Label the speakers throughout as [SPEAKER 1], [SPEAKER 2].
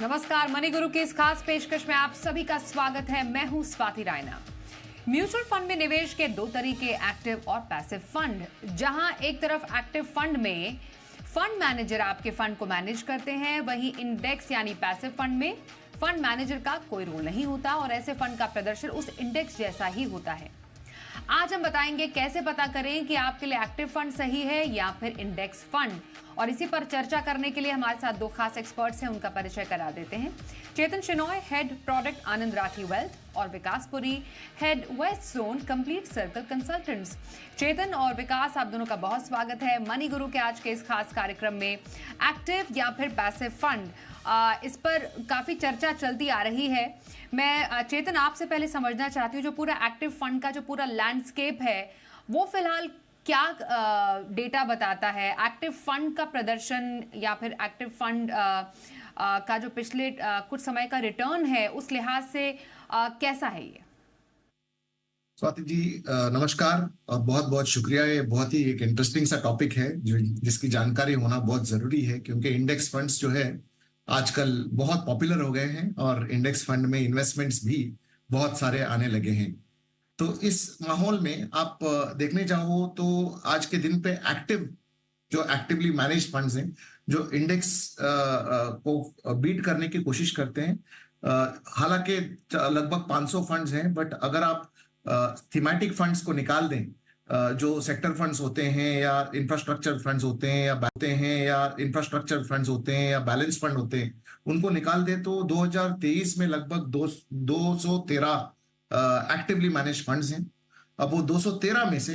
[SPEAKER 1] नमस्कार, मनी गुरु की इस खास पेशकश में आप सभी का स्वागत है। मैं हूं स्वाति रायना। म्यूचुअल फंड में निवेश के दो तरीके, एक्टिव और पैसिव फंड। जहां एक तरफ एक्टिव फंड में फंड मैनेजर आपके फंड को मैनेज करते हैं, वहीं इंडेक्स यानी पैसिव फंड में फंड मैनेजर का कोई रोल नहीं होता और ऐसे फंड का प्रदर्शन उस इंडेक्स जैसा ही होता है। आज हम बताएंगे कैसे पता करें कि आपके लिए एक्टिव फंड सही है या फिर इंडेक्स फंड। और इसी पर चर्चा करने के लिए हमारे साथ दो खास एक्सपर्ट्स हैं, उनका परिचय करा देते हैं। Chetan Shenoy, head product Anand Rathi wealth, और Vikas Puri, head west zone complete circle consultants. Chetan और विकास, आप दोनों का बहुत स्वागत है मनी गुरु के आज के इस खास कार्यक्रम में। एक्टिव या फिर पैसिव फंड, इस पर काफी चर्चा चलती आ रही है। मैं चेतन आपसे पहले समझना चाहती हूँ, जो पूरा एक्टिव फंड का जो पूरा लैंडस्केप है वो फिलहाल क्या डेटा बताता है? एक्टिव फंड का प्रदर्शन या फिर एक्टिव फंड का जो पिछले कुछ समय का रिटर्न है उस लिहाज से कैसा है ये?
[SPEAKER 2] स्वाति जी, नमस्कार और बहुत बहुत शुक्रिया। ये बहुत ही एक इंटरेस्टिंग सा टॉपिक है जिसकी जानकारी होना बहुत जरूरी है, क्योंकि इंडेक्स फंड्स जो है आजकल बहुत पॉपुलर हो गए हैं और इंडेक्स फंड में इन्वेस्टमेंट्स भी बहुत सारे आने लगे हैं। तो इस माहौल में आप देखने जाओ तो आज के दिन पे जो एक्टिवली मैनेज फंड्स हैं, जो इंडेक्स को बीट करने की कोशिश करते हैं। हालांकि लगभग 500 फंड्स हैं, बट अगर आप थीमेटिक फंड्स को निकाल दें, जो सेक्टर फंड्स होते हैं या इंफ्रास्ट्रक्चर फंड्स होते हैं या इंफ्रास्ट्रक्चर फंड्स होते हैं या बैलेंस फंड होते हैं, उनको निकाल दें तो 2023 में लगभग 213 एक्टिवली मैनेज फंड्स हैं। अब वो 213 में से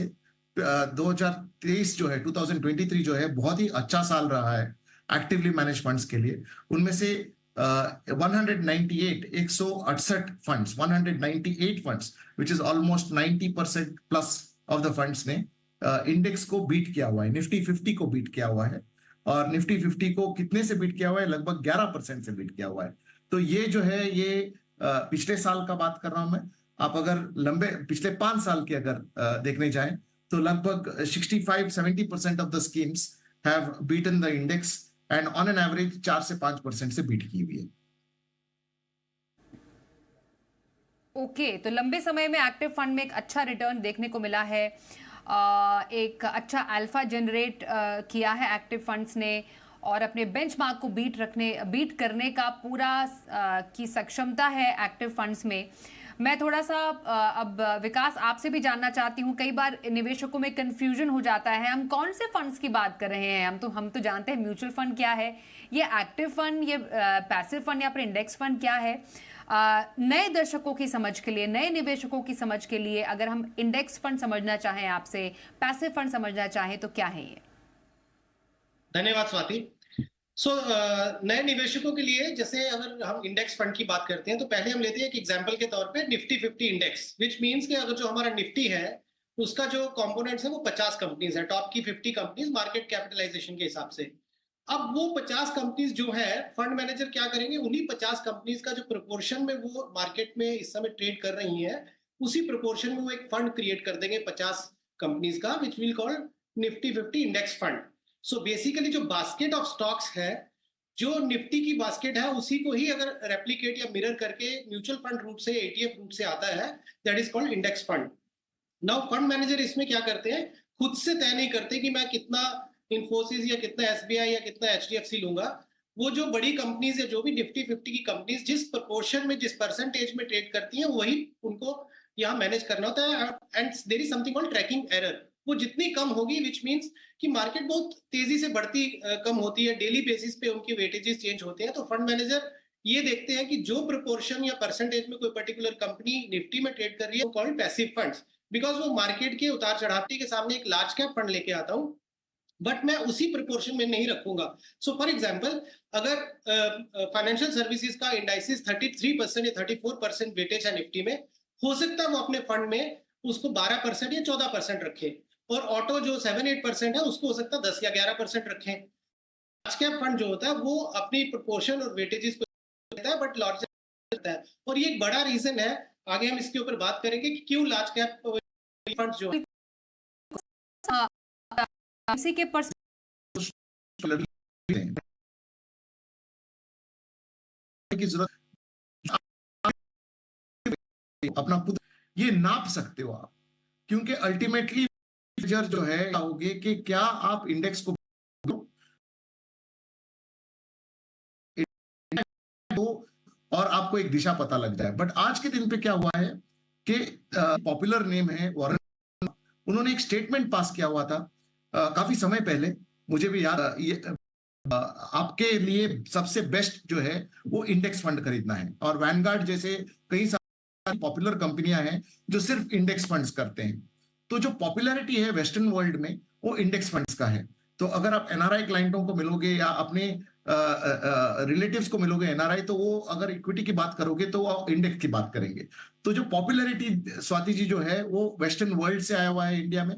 [SPEAKER 2] 2023 जो है 2023 जो है बहुत ही अच्छा साल रहा है एक्टिवली मैनेज फंड्स के लिए। उनमें से 168 funds 198 funds which is almost 90% plus of the funds ने इंडेक्स को बीट किया हुआ है, निफ्टी 50 को बीट किया हुआ है। और निफ्टी 50 को कितने से बीट किया हुआ है? लगभग 11% से बीट किया हुआ है। तो ये जो है ये पिछले साल का बात कर रहा हूं मैं। आप अगर लंबे पिछले 5 साल के अगर देखने जाएं तो लगभग 65-70% of the schemes have beaten the index and on an average 4 से 5% से बीट की हुई है।
[SPEAKER 1] ओके, तो लंबे समय में एक्टिव फंड में एक अच्छा रिटर्न देखने को मिला है। एक अच्छा अल्फा जनरेट किया है एक्टिव फंड्स ने और अपने बेंचमार्क को बीट करने का पूरा की सक्षमता है एक्टिव फंड्स में। मैं थोड़ा सा अब विकास आपसे भी जानना चाहती हूँ। कई बार निवेशकों में कंफ्यूजन हो जाता है, हम कौन से फंड्स की बात कर रहे हैं? हम तो जानते हैं म्यूचुअल फंड क्या है, ये एक्टिव फंड, ये पैसिव फंड या फिर इंडेक्स फंड क्या है? नए दर्शकों की समझ के लिए, नए निवेशकों की समझ के लिए, अगर हम इंडेक्स फंड समझना चाहें आपसे, पैसिव फंड समझना चाहें, तो क्या है ये?
[SPEAKER 3] धन्यवाद स्वाति। नए निवेशकों के लिए, जैसे अगर हम इंडेक्स फंड की बात करते हैं तो पहले हम लेते हैं एक एग्जांपल के तौर पे निफ्टी 50 इंडेक्स, विच मींस कि अगर जो हमारा निफ्टी है उसका जो कंपोनेंट्स है वो 50 कंपनीज है, टॉप की 50 कंपनीज मार्केट कैपिटलाइजेशन के हिसाब से। अब वो 50 कंपनीज जो है, फंड मैनेजर क्या करेंगे, उन्हीं 50 कंपनीज का जो प्रोपोर्शन में वो मार्केट में इस समय ट्रेड कर रही है, उसी प्रोपोर्शन में वो एक फंड क्रिएट कर देंगे 50 कंपनीज का, which will call Nifty 50 index fund. So basically जो बास्केट ऑफ स्टॉक्स है, जो निफ्टी की बास्केट है, उसी को ही अगर रेप्लिकेट या मिरर करके म्यूचुअल फंड रूप से, एटीएफ रूप से आता है, that is called index fund. Now fund manager इसमें क्या करते हैं, खुद से तय नहीं करते कि मैं कितना इन्फोसिस या कितना एसबीआई या कितना एचडीएफसी लूंगा। वो जो बड़ी कंपनीज है, जो भी निफ्टी 50 की कंपनीज जिस प्रोपोर्शन में, जिस परसेंटेज में ट्रेड करती हैं, वही उनको यहाँ मैनेज करना होता है। And there is something called tracking error. वो जितनी कम होगी, विच मीन्स कि मार्केट बहुत तेजी से बढ़ती कम होती है, डेली बेसिस पे उनकी वेटेजेस चेंज होते हैं, तो फंड मैनेजर ये देखते हैं कि जो प्रोपोर्शन या परसेंटेज में कोई पर्टिकुलर कंपनी निफ्टी में ट्रेड कर रही है, वो कॉल्ड पैसिव फंड्स, बिकॉज वो मार्केट के उतार चढ़ाव के सामने एक लार्ज कैप फंड लेके आता हूँ, बट मैं उसी प्रोपोर्शन में नहीं रखूंगा। सो फॉर एग्जांपल, अगर फाइनेंशियल सर्विसेज का इंडाइसिस 33% या 34% वेटेज है निफ्टी में, हो सकता है वो अपने फंड में उसको 12% या 14% रखे, और ऑटो जो 7-8% है उसको हो सकता है 10 या 11% रखें। लार्ज कैप फंड जो होता है वो अपनी प्रोपोर्शन और वेटेजेस को देता है, बट लार्ज होता है, और ये एक बड़ा रीजन है। आगे हम इसके ऊपर बात करेंगे कि क्यों लार्ज कैप फंड जो
[SPEAKER 1] इसी के
[SPEAKER 2] की जरूरत, अपना खुद ये नाप सकते हो आप, क्योंकि अल्टीमेटली मेजर जो है होगे कि क्या आप इंडेक्स को तो और आपको एक दिशा पता लग जाए। बट आज के दिन पे क्या हुआ है कि पॉपुलर नेम है वॉरेन, उन्होंने एक स्टेटमेंट पास किया हुआ था काफी समय पहले, मुझे भी याद ये आपके लिए सबसे बेस्ट जो है वो इंडेक्स फंड खरीदना है, और वैनगार्ड जैसे कई सारी पॉपुलर कंपनियां हैं जो सिर्फ इंडेक्स फंड्स करते हैं। तो जो पॉपुलैरिटी है वेस्टर्न वर्ल्ड में वो इंडेक्स फंड्स का है। तो अगर आप एनआरआई क्लाइंटों को मिलोगे या अपने रिलेटिव्स को मिलोगे एनआरआई, तो वो अगर इक्विटी की बात करोगे तो वो इंडेक्स की बात करेंगे। तो जो पॉपुलैरिटी स्वाति जी जो है वो वेस्टर्न वर्ल्ड से आया हुआ है इंडिया में,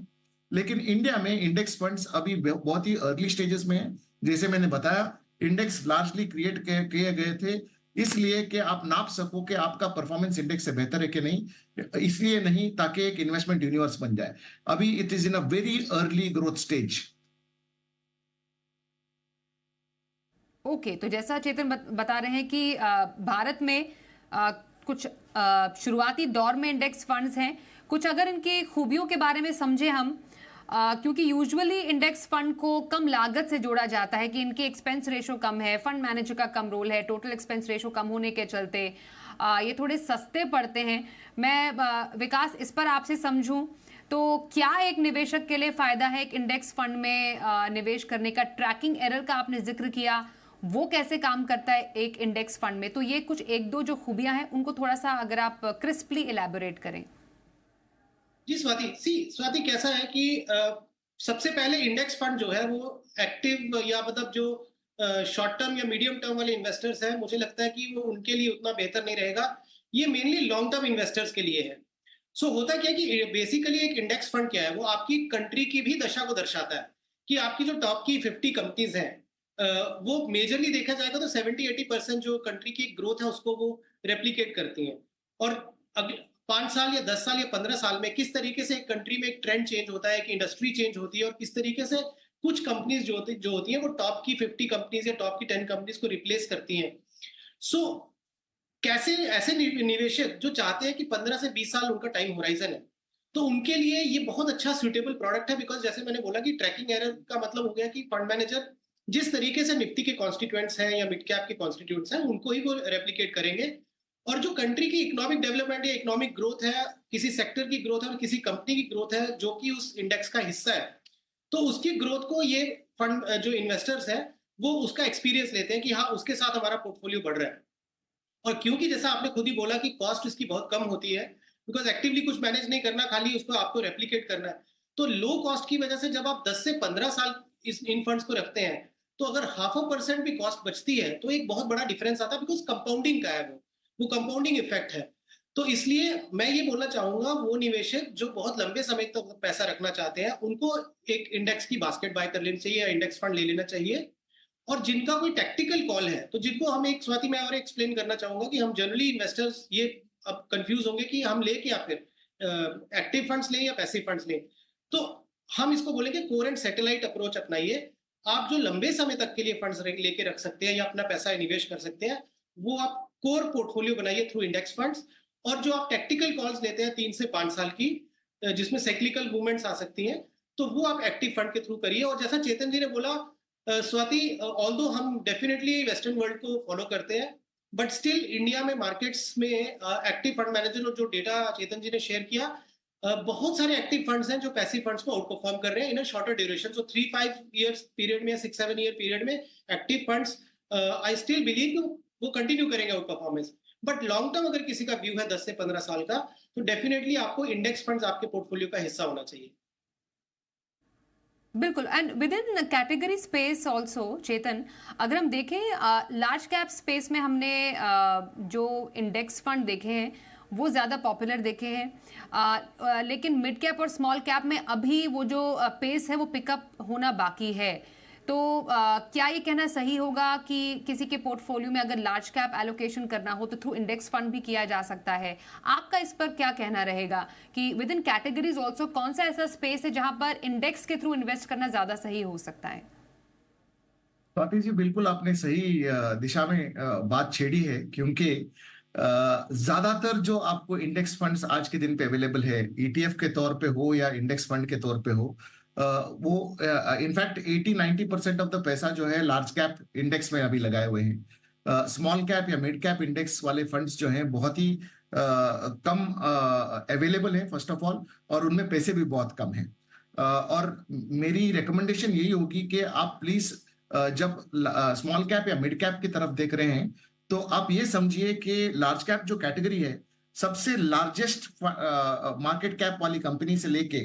[SPEAKER 2] लेकिन इंडिया में इंडेक्स फंड्स अभी बहुत ही अर्ली स्टेजेस में है। जैसे मैंने बताया, इंडेक्स लार्जली क्रिएट किए गए थे इसलिए कि आप नाप सको कि आपका परफॉर्मेंस इंडेक्स से बेहतर है कि नहीं, इसलिए नहीं ताकि एक इन्वेस्टमेंट यूनिवर्स बन जाए। अभी it is in a very early growth stage.
[SPEAKER 1] Okay, तो जैसा चेतन बता रहे हैं कि भारत में कुछ शुरुआती दौर में इंडेक्स फंड्स हैं। कुछ अगर इनकी खूबियों के बारे में समझे हम, क्योंकि यूजुअली इंडेक्स फंड को कम लागत से जोड़ा जाता है कि इनकी एक्सपेंस रेशो कम है, फंड मैनेजर का कम रोल है, टोटल एक्सपेंस रेशो कम होने के चलते ये थोड़े सस्ते पड़ते हैं। मैं विकास इस पर आपसे समझूं तो क्या एक निवेशक के लिए फायदा है एक इंडेक्स फंड में निवेश करने का? ट्रैकिंग एरर का आपने जिक्र किया, वो कैसे काम करता है एक इंडेक्स फंड में? तो ये कुछ एक दो जो खूबियां हैं उनको थोड़ा सा अगर आप क्रिस्पली इलैबोरेट करें।
[SPEAKER 3] जी स्वाति कैसा है कि सबसे पहले इंडेक्स फंड जो है वो एक्टिव या मतलब जो शॉर्ट टर्म या मीडियम टर्म वाले इन्वेस्टर्स हैं, मुझे लगता है कि वो उनके लिए उतना बेहतर नहीं रहेगा। ये मेनली लॉन्ग टर्म इन्वेस्टर्स के लिए है। सो होता क्या है कि बेसिकली एक इंडेक्स फंड क्या है, वो आपकी कंट्री की भी दशा को दर्शाता है कि आपकी जो टॉप की 50 कंपनीज हैं, वो मेजरली देखा जाएगा तो 70-80% जो कंट्री की ग्रोथ है उसको वो रेप्लिकेट करती हैं। और अगले 5 साल या 10 साल या 15 साल में किस तरीके से एक कंट्री में एक ट्रेंड चेंज होता है, एक इंडस्ट्री चेंज होती है, और किस तरीके से कुछ कंपनीज जो होती हैं वो टॉप की 50 कंपनीज या टॉप की 10 कंपनीज को रिप्लेस करती हैं। सो कैसे ऐसे निवेशक जो चाहते हैं कि 15 से 20 साल उनका टाइम होराइजन है, तो उनके लिए ये बहुत अच्छा सूटेबल प्रोडक्ट है। बिकॉज जैसे मैंने बोला कि ट्रैकिंग एरर का मतलब हो गया कि फंड मैनेजर जिस तरीके से निफ्टी के कॉन्स्टिट्यूएंट्स हैं या मिड कैप के कॉन्स्टिट्यूएंट्स हैं उनको ही वो रेप्लिकेट करेंगे। और जो कंट्री की इकोनॉमिक डेवलपमेंट या इकोनॉमिक ग्रोथ है, किसी सेक्टर की ग्रोथ है और किसी कंपनी की ग्रोथ है जो कि उस इंडेक्स का हिस्सा है, तो उसकी ग्रोथ को ये फंड जो इन्वेस्टर्स है वो उसका एक्सपीरियंस लेते हैं कि हाँ उसके साथ हमारा पोर्टफोलियो बढ़ रहा है। और क्योंकि जैसा आपने खुद ही बोला कि कॉस्ट इसकी बहुत कम होती है, बिकॉज एक्टिवली कुछ मैनेज नहीं करना, खाली उसको आपको रेप्लिकेट करना है, तो लो कॉस्ट की वजह से जब आप 10 से 15 साल इन फंड्स को रखते हैं तो अगर 0.5% भी कॉस्ट बचती है तो एक बहुत बड़ा डिफरेंस आता है। बिकॉज कंपाउंडिंग का है वो कंपाउंडिंग इफेक्ट है। तो इसलिए मैं ये बोलना चाहूंगा वो निवेशक जो बहुत लंबे समय तक पैसा रखना चाहते हैं उनको एक इंडेक्स की बास्केट बाय कर लेनी चाहिए या इंडेक्स फंड ले लेना चाहिए। और जिनका कोई टेक्निकल कॉल है, तो जिनको हम एक स्वाति मैं और एक्सप्लेन करना चाहूंगा कि हम जनरली इन्वेस्टर्स ये अब कंफ्यूज होंगे कि हम ले कि या फिर एक्टिव फंड्स लें या पैसिव फंड्स लें। तो हम इसको बोलेंगे कोर एंड सैटेलाइट अप्रोच अपनाइए। आप जो लंबे समय तक के लिए फंड्स लेके रख सकते हैं या अपना पैसा निवेश कर सकते हैं वो आप कोर पोर्टफोलियो बनाइए थ्रू इंडेक्स फंड्स। और जो आप टेक्निकल कॉल्स लेते हैं 3 से 5 साल की, जिसमें साइक्लिकल मूवमेंट्स आ सकती हैं, तो वो आप एक्टिव फंड के थ्रू करिए। और जैसा चेतन जी ने बोला स्वाति, ऑल्दो हम डेफिनेटली वेस्टर्न वर्ल्ड को फॉलो करते हैं, बट स्टिल इंडिया में मार्केट्स में एक्टिव फंड मैनेजर और जो डेटा चेतन जी ने शेयर किया, बहुत सारे एक्टिव फंड्स हैं जो पैसिव फंड्स को आउट परफॉर्म कर रहे हैं in a shorter duration. So 3-5 years period में, 6-7 ईयर पीरियड में active funds I still believe वो कंटिन्यू करेंगे outperformance. But long term अगर किसी का व्यू है 10 से 15 साल का, तो डेफिनेटली आपको इंडेक्स फंड्स आपके पोर्टफोलियो का हिस्सा होना चाहिए।
[SPEAKER 1] बिल्कुल। And within category space also Chetan, अगर हम देखें लार्ज कैप स्पेस में हमने जो इंडेक्स फंड देखे हैं वो ज़्यादा पॉपुलर देखे हैं, लेकिन मिड कैप और स्मॉल कैप में अभी वो जो पेस है वो पिकअप होना बाकी है। तो क्या ये कहना सही होगा कि किसी के पोर्टफोलियो में अगर लार्ज कैप एलोकेशन करना हो तो थ्रू इंडेक्स फंड भी किया जा सकता है? आपका इस पर क्या कहना रहेगा कि विद इन कैटेगरीज ऑल्सो कौन सा ऐसा स्पेस है जहां पर इंडेक्स के थ्रू इन्वेस्ट करना ज्यादा सही हो सकता है?
[SPEAKER 2] स्वाति जी, बिल्कुल आपने सही दिशा में बात छेड़ी है, क्योंकि ज्यादातर जो आपको इंडेक्स फंड्स आज के दिन पे अवेलेबल है, ईटीएफ के तौर पे हो या इंडेक्स फंड के तौर पे हो, वो इनफैक्ट 80-90% ऑफ द पैसा जो है लार्ज कैप इंडेक्स में अभी लगाए हुए हैं। स्मॉल कैप या मिड कैप इंडेक्स वाले फंड्स जो हैं बहुत ही कम अवेलेबल है फर्स्ट ऑफ ऑल, और उनमें पैसे भी बहुत कम हैं। और मेरी रिकमेंडेशन यही होगी कि आप प्लीज जब स्मॉल कैप या मिड कैप की तरफ देख रहे हैं, तो आप ये समझिए कि लार्ज कैप जो कैटेगरी है, सबसे लार्जेस्ट मार्केट कैप वाली कंपनी से लेके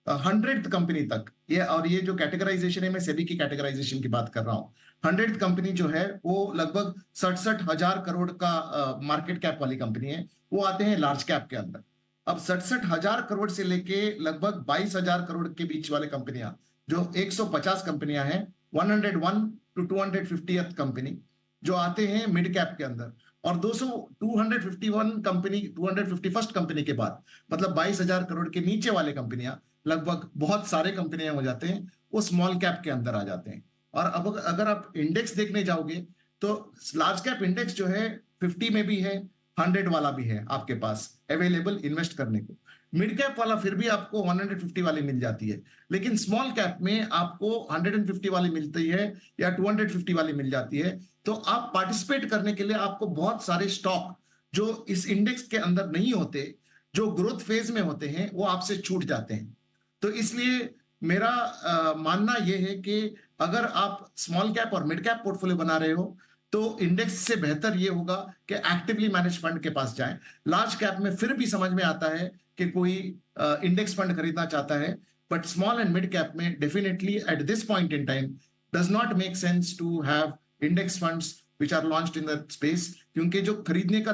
[SPEAKER 2] 100th कंपनी तक, ये जो कैटेगराइजेशन है, मैं सेबी की कैटेगराइजेशन की बात कर रहा हूँ। 100th कंपनी जो है वो लगभग 67,000 करोड़ का मार्केट कैप वाली कंपनी है, वो आते हैं लार्ज कैप के अंदर। अब 67,000 करोड़ से लेके लगभग 22,000 करोड़ के बीच वाले कंपनियां, जो 150 कंपनियां हैं, 101 to 250th कंपनी जो आते हैं मिड कैप के अंदर, और 251 कंपनी, 251st कंपनी के बाद, मतलब 22,000 करोड़ के नीचे वाले कंपनियां, लगभग बहुत सारे कंपनियां हो जाते हैं, वो स्मॉल कैप के अंदर आ जाते हैं। और अब अगर आप इंडेक्स देखने जाओगे, तो लार्ज कैप इंडेक्स जो है 50 में भी है, 100 वाला भी है आपके पास अवेलेबल इन्वेस्ट करने को। मिड कैप वाला फिर भी आपको 150 वाली मिल जाती है, लेकिन स्मॉल कैप में आपको 150 वाली मिलती है या 250 वाली मिल जाती है। तो आप पार्टिसिपेट करने के लिए आपको बहुत सारे स्टॉक जो इस इंडेक्स के अंदर नहीं होते, जो ग्रोथ फेज में होते हैं, वो आपसे छूट जाते हैं। तो इसलिए मेरा मानना यह है कि अगर आप स्मॉल कैप और मिड कैप पोर्टफोलियो बना रहे हो, तो इंडेक्स से बेहतर ये होगा कि एक्टिवली मैनेज फंड के पास जाएं। लार्ज कैप में फिर भी समझ में आता है कि कोई इंडेक्स फंड खरीदना चाहता है, but small and mid cap में definitely at this point in time does not make sense to have index funds which are launched in that space, क्योंकि जो खरीदने का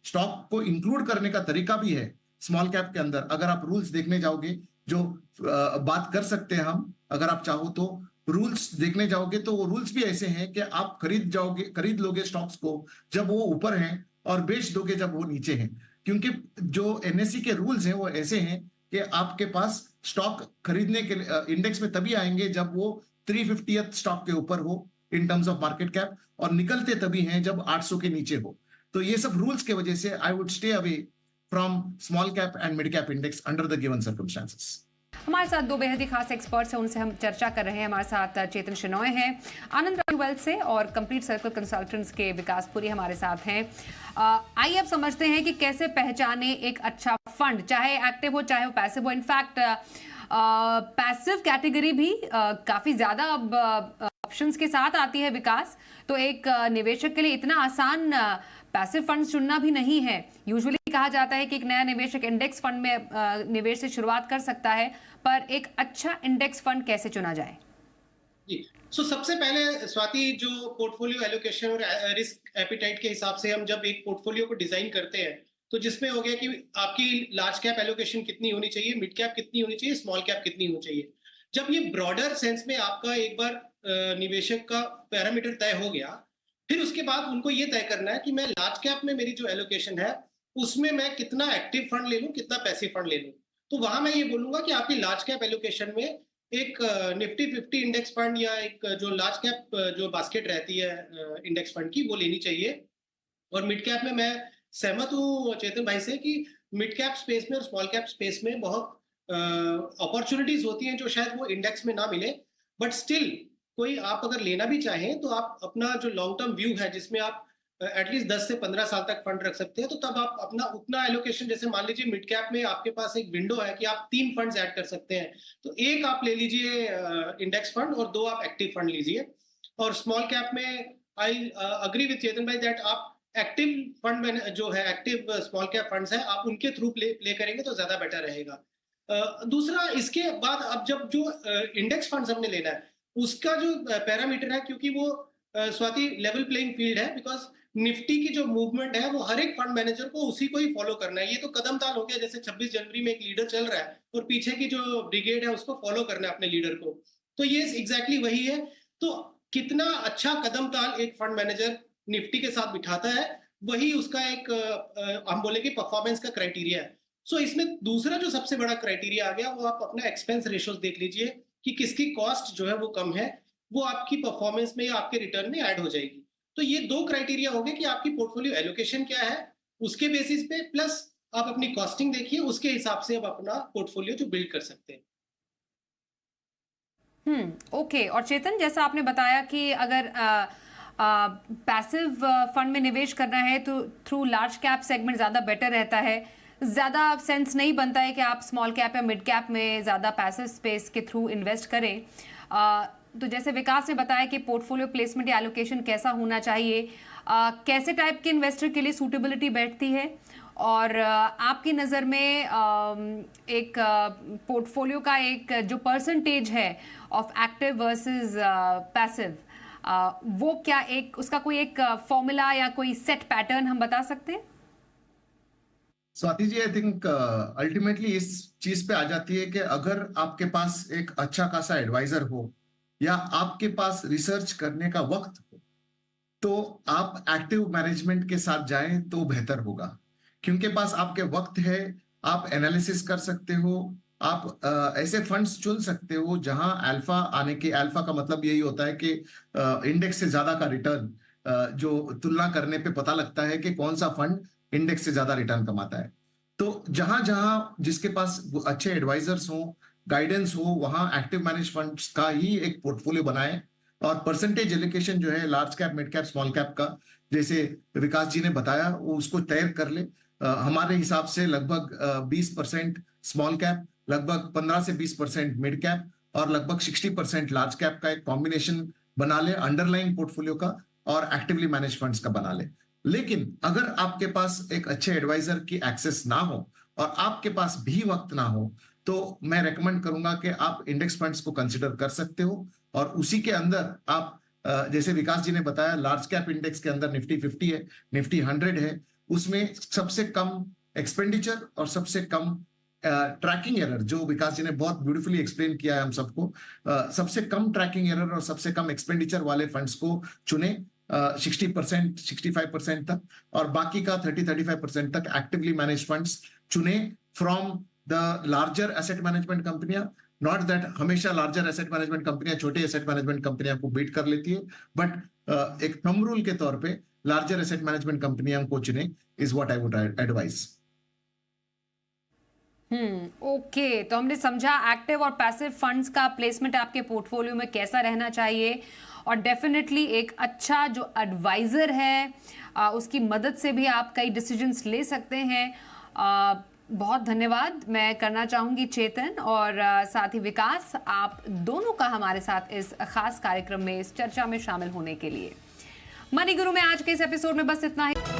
[SPEAKER 2] स्टॉक को इंक्लूड करने का तरीका भी है स्मॉल कैप के अंदर। अगर आप रूल्स देखने जाओगे, जो बात कर सकते हैं हम, अगर आप चाहो तो रूल्स देखने जाओगे, तो वो रूल्स भी ऐसे हैं कि आप खरीद लोगे स्टॉक्स को जब वो ऊपर हैं, और बेच दोगे जब वो नीचे हैं। क्योंकि जो एनएसई के रूल्स हैं वो ऐसे हैं कि आपके पास स्टॉक खरीदने के इंडेक्स में तभी आएंगे जब वो 350th स्टॉक के ऊपर हो in terms of market cap, और निकलते तभी हैं जब 800 के नीचे हो। तो ये सब रूल्स के वजह से I would stay away from small cap and mid cap index under the given circumstances.
[SPEAKER 1] हमारे साथ दो बेहद ही खास एक्सपर्ट्स हैं, उनसे हम चर्चा कर रहे हैं। हमारे साथ चेतन शेनॉय हैं आनंद राजू वेल्थ से, और कंप्लीट सर्कल कंसल्टेंट्स के विकास पुरी हमारे साथ हैं। आइए अब समझते हैं कि कैसे पहचाने एक अच्छा फंड, चाहे एक्टिव हो चाहे वो पैसिव हो। इनफैक्ट पैसिव कैटेगरी भी काफी ज्यादा अब ऑप्शंस के साथ आती है विकास, तो एक निवेशक के लिए इतना आसान पैसिव फंड चुनना भी नहीं है। यूजुअली कहा जाता है कि एक नया निवेशक इंडेक्स फंड में निवेश से शुरुआत कर सकता है, पर एक अच्छा इंडेक्स फंड कैसे चुना जाए?
[SPEAKER 3] जी, सबसे पहले स्वाति, जो पोर्टफोलियो एलोकेशन और रिस्क एपिटाइट के हिसाब से हम जब एक पोर्टफोलियो को डिजाइन करते हैं, तो जिसमें हो गया कि आपकी लार्ज कैप एलोकेशन कितनी होनी चाहिए, मिड कैप कितनी होनी चाहिए, स्मॉल कैप कितनी होनी चाहिए। जब ये ब्रॉडर सेंस में आपका एक बार निवेशक का पैरामीटर तय हो गया, फिर उसके बाद उनको ये तय करना है कि मैं लार्ज कैप में मेरी जो एलोकेशन है उसमें मैं कितना एक्टिव फंड ले लूं, कितना पैसिव फंड ले लूं। तो वहां मैं ये बोलूंगा कि आपकी लार्ज कैप एलोकेशन में एक निफ्टी 50 इंडेक्स फंड या एक जो लार्ज कैप जो बास्केट रहती है इंडेक्स फंड की, वो लेनी चाहिए। और मिड कैप में मैं सहमत हूँ चेतन भाई से कि मिड कैप स्पेस में और स्मॉल कैप स्पेस में बहुत अपॉर्चुनिटीज होती हैं जो शायद वो इंडेक्स में ना मिले, बट स्टिल कोई आप अगर लेना भी चाहें तो आप अपना जो लॉन्ग टर्म व्यू है, जिसमें आप एटलीस्ट 10 से 15 साल तक फंड रख सकते हैं, तो तब आप अपना उतना एलोकेशन, जैसे मान लीजिए मिड कैप में आपके पास एक विंडो है कि आप 3 फंड्स ऐड कर सकते हैं, तो एक आप ले लीजिए इंडेक्स फंड और 2 आप एक्टिव फंड लीजिए। और स्मॉल कैप में आई अग्री विद चेतन भाई दैट आप एक्टिव फंड जो है, एक्टिव स्मॉल कैप फंड्स है, आप उनके थ्रू प्ले करेंगे तो ज्यादा बेटर रहेगा। दूसरा, इसके बाद अब जब जो इंडेक्स फंड्स हमने लेना है उसका जो पैरामीटर है, क्योंकि वो स्वाति लेवल प्लेइंग फील्ड है, बिकॉज निफ्टी की जो मूवमेंट है वो हर एक फंड मैनेजर को उसी को ही फॉलो करना है। ये तो कदम ताल हो गया, जैसे 26 जनवरी में एक लीडर चल रहा है और पीछे की जो ब्रिगेड है उसको फॉलो करना है अपने लीडर को, तो ये एग्जैक्टली वही है। तो कितना अच्छा कदम ताल एक फंड मैनेजर निफ्टी के साथ बिठाता है, वही उसका एक हम बोले कि परफॉर्मेंस का क्राइटेरिया है। इसमें दूसरा जो सबसे बड़ा क्राइटेरिया आ गया, वो आप अपना एक्सपेंस रेशियोज देख लीजिए कि किसकी कॉस्ट जो है वो कम है, वो आपकी परफॉर्मेंस में या आपके रिटर्न में ऐड हो जाएगी। तो ये 2 क्राइटेरिया हो गए कि आपकी पोर्टफोलियो एलोकेशन क्या है, उसके बेसिस पे प्लस आप अपनी कॉस्टिंग देखिए, उसके हिसाब से आप अपना पोर्टफोलियो जो बिल्ड कर सकते हैं।
[SPEAKER 1] ओके। और चेतन, जैसा आपने बताया कि अगर पैसिव फंड में निवेश करना है तो थ्रू लार्ज कैप सेगमेंट ज़्यादा बेटर रहता है। ज़्यादा सेंस नहीं बनता है कि आप स्मॉल कैप या मिड कैप में ज़्यादा पैसिव स्पेस के थ्रू इन्वेस्ट करें। तो जैसे विकास ने बताया कि पोर्टफोलियो प्लेसमेंट या एलोकेशन कैसा होना चाहिए, कैसे टाइप के इन्वेस्टर के लिए सूटेबिलिटी बैठती है, और आपकी नज़र में एक पोर्टफोलियो का एक जो परसेंटेज है ऑफ एक्टिव वर्सेस पैसिव, वो क्या एक उसका कोई एक फॉर्मूला या कोई सेट पैटर्न हम बता सकते हैं?
[SPEAKER 2] Swati ji, I think ultimately इस चीज पे आ जाती है कि अगर आपके पास एक अच्छा खासा एडवाइजर हो या आपके पास रिसर्च करने का वक्त हो, तो आप एक्टिव मैनेजमेंट के साथ जाएं तो बेहतर होगा। क्योंकि पास आपके वक्त है, आप एनालिसिस कर सकते हो, आप ऐसे फंड्स चुन सकते हो जहां अल्फा आने के, अल्फा का मतलब यही होता है कि इंडेक्स से ज्यादा का रिटर्न, जो तुलना करने पे पता लगता है कि कौन सा फंड इंडेक्स से ज्यादा रिटर्न कमाता है। तो जहां जहां जिसके पास अच्छे एडवाइजर्स हो, गाइडेंस हो, वहां एक्टिव मैनेज फंड्स का ही एक पोर्टफोलियो बनाए। और परसेंटेज एलोकेशन जो है large cap, mid cap, small cap का, जैसे विकास जी ने बताया, वो उसको तय कर ले। हमारे हिसाब से लगभग 20% स्मॉल कैप, लगभग 15 से 20% मिड कैप और लगभग 60% लार्ज कैप का एक कॉम्बिनेशन बना ले अंडरलाइंग पोर्टफोलियो का, और एक्टिवली मैनेज फंड्स का बना ले। लेकिन अगर आपके पास एक अच्छे एडवाइजर की एक्सेस ना हो और आपके पास भी वक्त ना हो, तो मैं रेकमेंड करूंगा कि आप इंडेक्स फंड्स को कंसिडर कर सकते हो। और उसी के अंदर आप जैसे विकास जी ने बताया, लार्ज कैप इंडेक्स के अंदर निफ्टी 50 है, निफ्टी 100 है, उसमें सबसे कम एक्सपेंडिचर और सबसे कम ट्रैकिंग एरर, जो विकास जी ने बहुत ब्यूटीफुली एक्सप्लेन किया है हम सबको, सबसे कम ट्रैकिंग एरर और सबसे कम एक्सपेंडिचर वाले फंड्स को चुने, 60% 65% तक, और बाकी का 30-35% तक एक्टिवली मैनेज फंड्स चुने from the larger asset management कंपनियां। नॉट दैट हमेशा लार्जर एसेट मैनेजमेंट कंपनियां छोटे एसेट मैनेजमेंट कंपनियां को बीट कर लेती है, बट एक थंब रूल के तौर पे लार्जर एसेट मैनेजमेंट कंपनियां को चुने, is what I would advise.
[SPEAKER 1] Okay. तो हमने समझा एक्टिव और पैसिव फंड्स का प्लेसमेंट आपके पोर्टफोलियो में कैसा रहना चाहिए, और डेफिनेटली एक अच्छा जो एडवाइजर है उसकी मदद से भी आप कई डिसीजंस ले सकते हैं। बहुत धन्यवाद मैं करना चाहूंगी चेतन और साथ ही विकास, आप दोनों का हमारे साथ इस खास कार्यक्रम में, इस चर्चा में शामिल होने के लिए। मनी गुरु में आज के इस एपिसोड में बस इतना ही।